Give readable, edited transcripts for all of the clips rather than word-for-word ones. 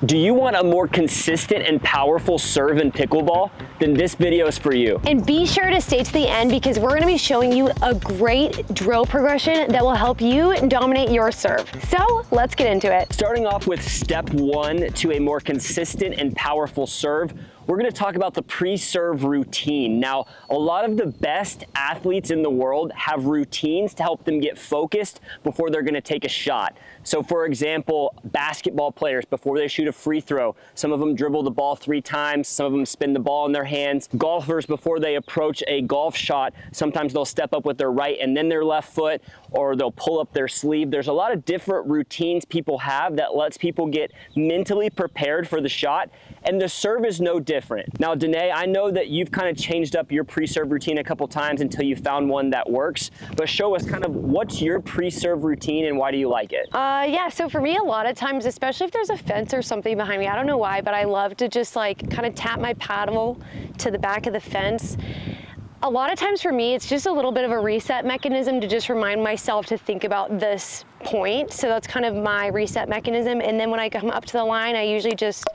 Do you want a more consistent and powerful serve in pickleball? Then this video is for you. And be sure to stay to the end because we're gonna be showing you a great drill progression that will help you dominate your serve. So let's get into it. Starting off with step one to a more consistent and powerful serve, we're going to talk about the pre-serve routine. Now, a lot of the best athletes in the world have routines to help them get focused before they're going to take a shot. So for example, basketball players, before they shoot a free throw, some of them dribble the ball 3 times, some of them spin the ball in their hands. Golfers, before they approach a golf shot, sometimes they'll step up with their right and then their left foot, or they'll pull up their sleeve. There's a lot of different routines people have that lets people get mentally prepared for the shot, and the serve is no different. Now, Danae, I know that you've kind of changed up your pre-serve routine a couple times until you found one that works, but show us kind of what's your pre-serve routine and why do you like it? Yeah, so for me, a lot of times, especially if there's a fence or something behind me, I don't know why, but I love to just like kind of tap my paddle to the back of the fence. A lot of times for me, it's just a little bit of a reset mechanism to just remind myself to think about this point. So that's kind of my reset mechanism. And then when I come up to the line, I usually just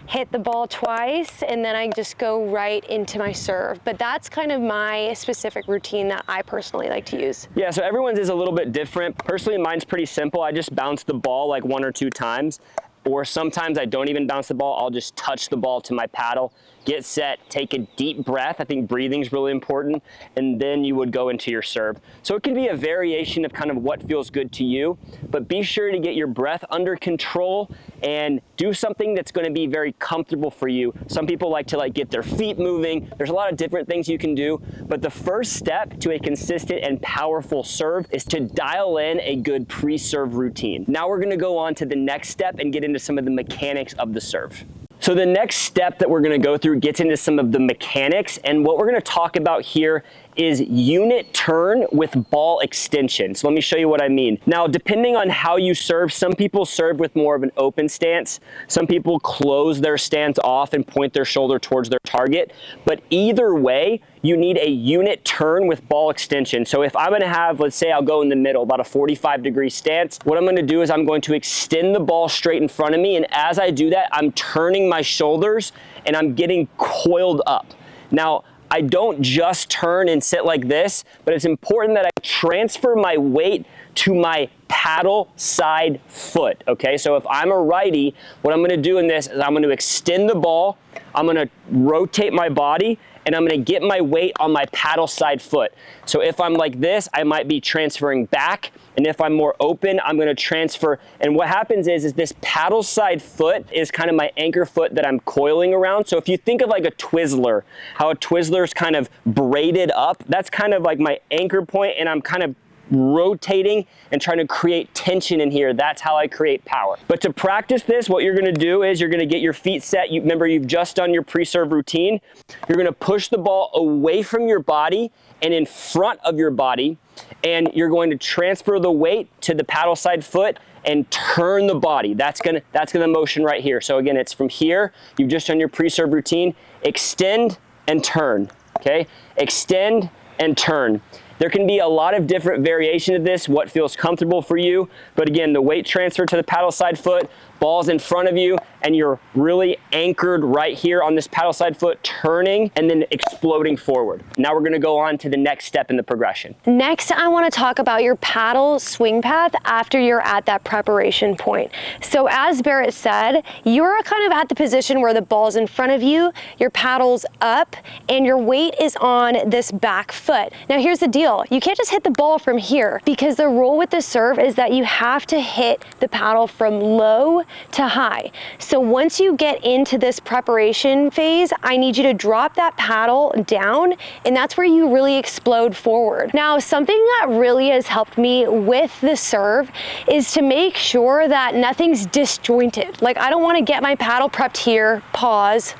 hit the ball twice and then I just go right into my serve. But that's kind of my specific routine that I personally like to use. Yeah, so everyone's is a little bit different. Personally, mine's pretty simple. I just bounce the ball like 1 or 2 times, or sometimes I don't even bounce the ball. I'll just touch the ball to my paddle, get set, take a deep breath. I think breathing is really important, and then you would go into your serve. So it can be a variation of kind of what feels good to you, but be sure to get your breath under control and do something that's going to be very comfortable for you. Some people like to get their feet moving. There's a lot of different things you can do, but the first step to a consistent and powerful serve is to dial in a good pre-serve routine. Now we're going to go on to the next step and get into some of the mechanics of the serve. So the next step that we're going to go through gets into some of the mechanics, and what we're going to talk about here is unit turn with ball extension. So let me show you what I mean. Now, depending on how you serve, some people serve with more of an open stance. Some people close their stance off and point their shoulder towards their target. But either way, you need a unit turn with ball extension. So if I'm going to have, let's say I'll go in the middle, about a 45-degree stance, what I'm going to do is I'm going to extend the ball straight in front of me. And as I do that, I'm turning my shoulders and I'm getting coiled up. Now, I don't just turn and sit like this, but it's important that I transfer my weight to my paddle side foot, okay? So if I'm a righty, what I'm gonna do in this is I'm gonna extend the ball, I'm gonna rotate my body, and I'm gonna get my weight on my paddle side foot. So if I'm like this, I might be transferring back, and if I'm more open, I'm gonna transfer. And what happens is this paddle side foot is kind of my anchor foot that I'm coiling around. So if you think of like a Twizzler, how a Twizzler's kind of braided up, that's kind of like my anchor point, and I'm kind of rotating and trying to create tension in here. That's how I create power. But to practice this, what you're gonna do is you're gonna get your feet set. Remember, you've just done your pre-serve routine. You're gonna push the ball away from your body and in front of your body, and you're going to transfer the weight to the paddle side foot and turn the body. That's gonna motion right here. So again, it's from here. You've just done your pre-serve routine. Extend and turn, okay? Extend and turn. There can be a lot of different variation of this, what feels comfortable for you. But again, the weight transfer to the paddle side foot, ball's in front of you, and you're really anchored right here on this paddle side foot, turning and then exploding forward. Now we're gonna go on to the next step in the progression. Next, I wanna talk about your paddle swing path after you're at that preparation point. So as Barrett said, you're kind of at the position where the ball's in front of you, your paddle's up, and your weight is on this back foot. Now here's the deal. You can't just hit the ball from here, because the rule with the serve is that you have to hit the paddle from low to high. So once you get into this preparation phase, I need you to drop that paddle down, and that's where you really explode forward. Now, something that really has helped me with the serve is to make sure that nothing's disjointed. Like, I don't want to get my paddle prepped here, pause,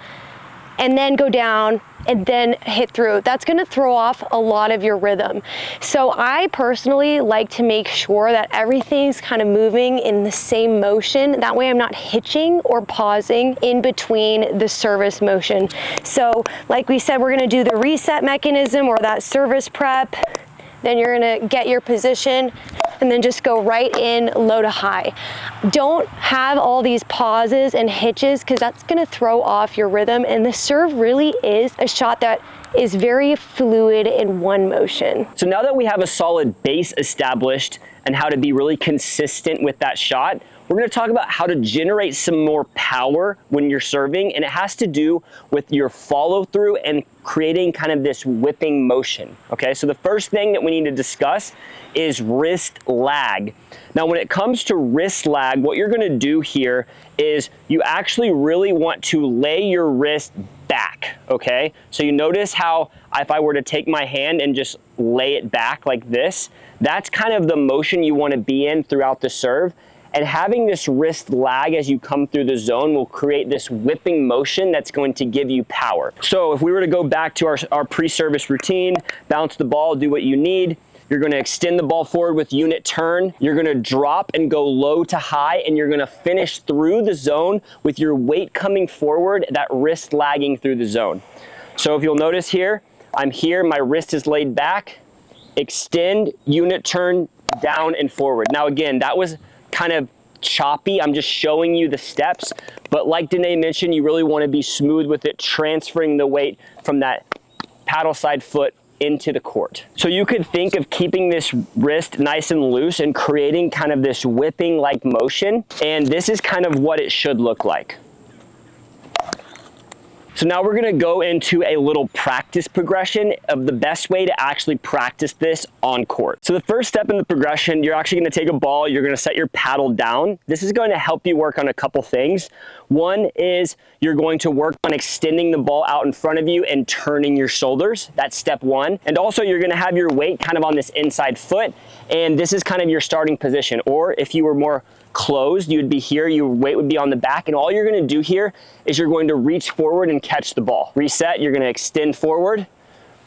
and then go down and then hit through. That's gonna throw off a lot of your rhythm. So I personally like to make sure that everything's kind of moving in the same motion. That way I'm not hitching or pausing in between the service motion. So like we said, we're gonna do the reset mechanism or that service prep. Then you're gonna get your position, and then just go right in low to high. Don't have all these pauses and hitches because that's gonna throw off your rhythm, and the serve really is a shot that is very fluid in one motion. So now that we have a solid base established and how to be really consistent with that shot, we're gonna talk about how to generate some more power when you're serving, and it has to do with your follow through and creating kind of this whipping motion, okay? So the first thing that we need to discuss is wrist lag. Now, when it comes to wrist lag, what you're gonna do here is you actually really want to lay your wrist back, okay? So you notice how if I were to take my hand and just lay it back like this, that's kind of the motion you wanna be in throughout the serve. And having this wrist lag as you come through the zone will create this whipping motion that's going to give you power. So if we were to go back to our pre-service routine, bounce the ball, do what you need, you're gonna extend the ball forward with unit turn, you're gonna drop and go low to high, and you're gonna finish through the zone with your weight coming forward, that wrist lagging through the zone. So if you'll notice here, I'm here, my wrist is laid back, extend, unit turn, down and forward. Now again, that was kind of choppy. I'm just showing you the steps, but like Danae mentioned, you really want to be smooth with it, transferring the weight from that paddle side foot into the court. So you could think of keeping this wrist nice and loose and creating kind of this whipping like motion, and this is kind of what it should look like. So now we're gonna go into a little practice progression of the best way to actually practice this on court. So the first step in the progression, you're actually gonna take a ball, you're gonna set your paddle down. This is going to help you work on a couple things. One is you're going to work on extending the ball out in front of you and turning your shoulders. That's step one. And also you're gonna have your weight kind of on this inside foot, and this is kind of your starting position. Or if you were more closed, you would be here, your weight would be on the back, and all you're gonna do here is you're going to reach forward and catch the ball. Reset, you're gonna extend forward,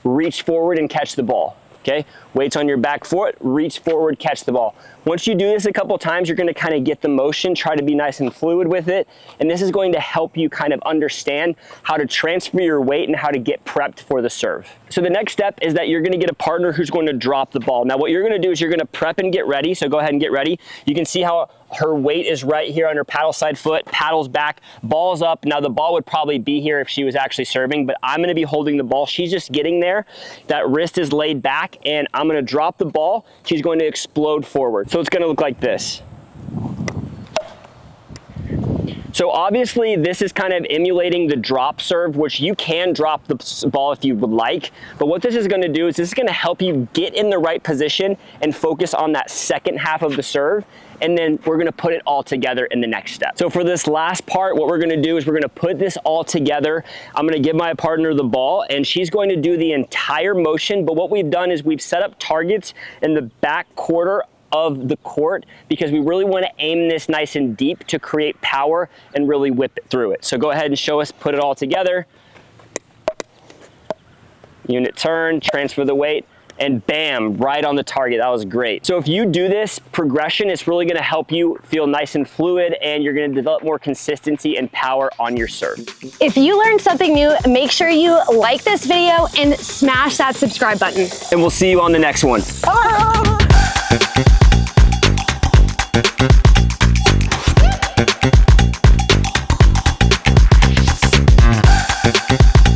reach forward and catch the ball, okay? Weight's on your back foot, reach forward, catch the ball. Once you do this a couple times, you're gonna kind of get the motion, try to be nice and fluid with it, and this is going to help you kind of understand how to transfer your weight and how to get prepped for the serve. So the next step is that you're gonna get a partner who's going to drop the ball. Now what you're gonna do is you're gonna prep and get ready, so go ahead and get ready. You can see how her weight is right here on her paddle side foot, paddles back, ball's up. Now the ball would probably be here if she was actually serving, but I'm gonna be holding the ball. She's just getting there. That wrist is laid back, and I'm gonna drop the ball. She's going to explode forward. So it's gonna look like this. So obviously this is kind of emulating the drop serve, which you can drop the ball if you would like. But what this is gonna do is this is gonna help you get in the right position and focus on that second half of the serve. And then we're gonna put it all together in the next step. So for this last part, what we're gonna do is we're gonna put this all together. I'm gonna give my partner the ball, and she's going to do the entire motion. But what we've done is we've set up targets in the back quarter of the court because we really want to aim this nice and deep to create power and really whip it through it. So go ahead and show us, put it all together. Unit turn, transfer the weight, and bam, right on the target. That was great. So if you do this progression, it's really gonna help you feel nice and fluid, and you're gonna develop more consistency and power on your serve. If you learned something new, make sure you like this video and smash that subscribe button. And we'll see you on the next one.